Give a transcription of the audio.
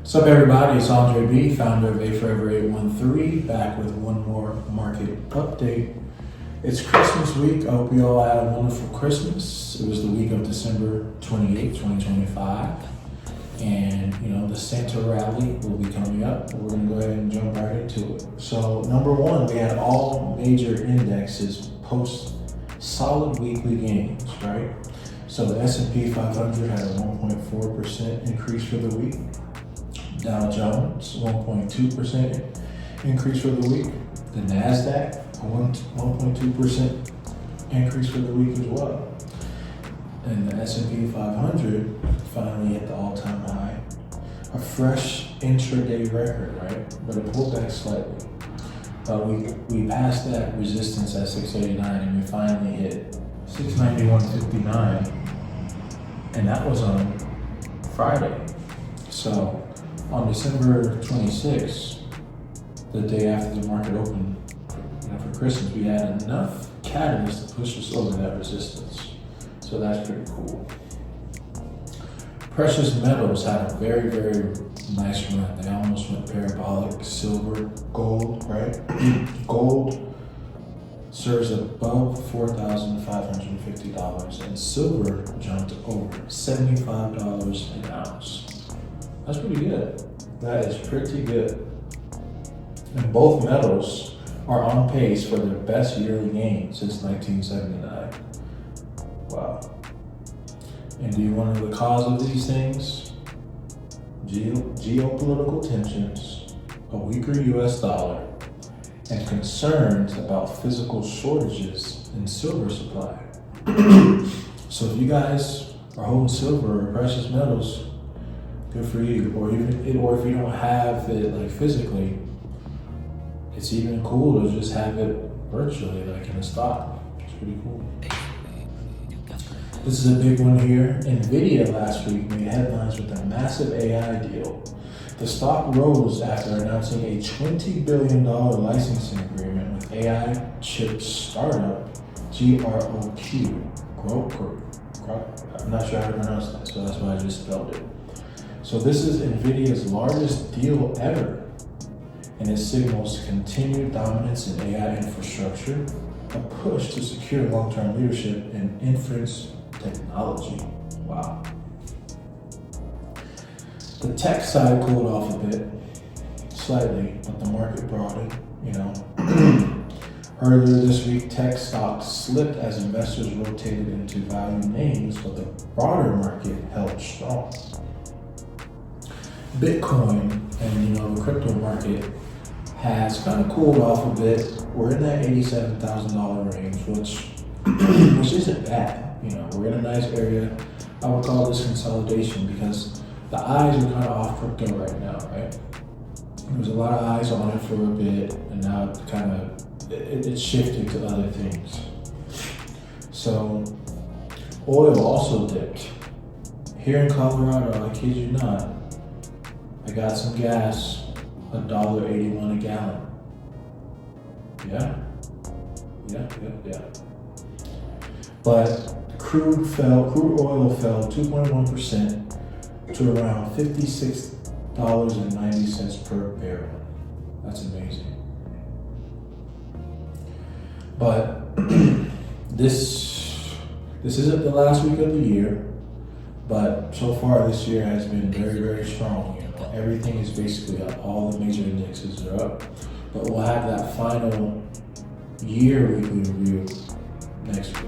What's up, everybody? It's Andre B, founder of A Forever 813, back with one more market update. It's Christmas week. I hope you all had a wonderful Christmas. It was the week of December 28th, 2025. And, the Santa rally will be coming up. We're going to go ahead and jump right into it. So, number one, we had all major indexes post solid weekly gains, right? So, the S&P 500 had a 1.4% increase for the week. Dow Jones, 1.2% increase for the week. The NASDAQ, a 1.2% increase for the week as well. And the S&P 500 finally hit the all-time high. A fresh intraday record, right? But it pulled back slightly. We passed that resistance at 689 and we finally hit 691.59. And that was on Friday. So on December 26th, the day after the market opened, for Christmas, we had enough catalyst to push us over that resistance. So that's pretty cool. Precious metals had a very, very nice run. They almost went parabolic. Silver, gold, right? Gold surged above $4,550, and silver jumped over $75 an ounce. That's pretty good. That is pretty good. And both metals are on pace for their best yearly gain since 1979. Wow. And do you want to know the cause of these things? Geopolitical tensions, a weaker US dollar, and concerns about physical shortages in silver supply. So if you guys are holding silver or precious metals, good for you. Or if you don't have it physically, it's even cool to just have it virtually, in a stock. It's pretty cool. This is a big one here. NVIDIA last week made headlines with a massive AI deal. The stock rose after announcing a $20 billion licensing agreement with AI chip startup GROQ. I'm not sure how to pronounce that, so that's why I just spelled it. So this is NVIDIA's largest deal ever, and it signals continued dominance in AI infrastructure, a push to secure long-term leadership in inference technology. Wow. The tech side cooled off a bit, slightly, but the market brought it, Earlier this week, tech stocks slipped as investors rotated into value names, but the broader market held strong. Bitcoin and the crypto market has kind of cooled off a bit. We're in that $87,000 range, which isn't bad. We're in a nice area. I would call this consolidation because the eyes are kind of off crypto right now, right? There was a lot of eyes on it for a bit, and now it's shifting to other things. So oil also dipped. Here in Colorado, I kid you not, I got some gas, $1.81 a gallon. Yeah. But crude oil fell 2.1% to around $56.90 per barrel. That's amazing. But this isn't the last week of the year, but so far this year has been very, very strong. Everything is basically up. All the major indexes are up. But we'll have that final year weekly review next week.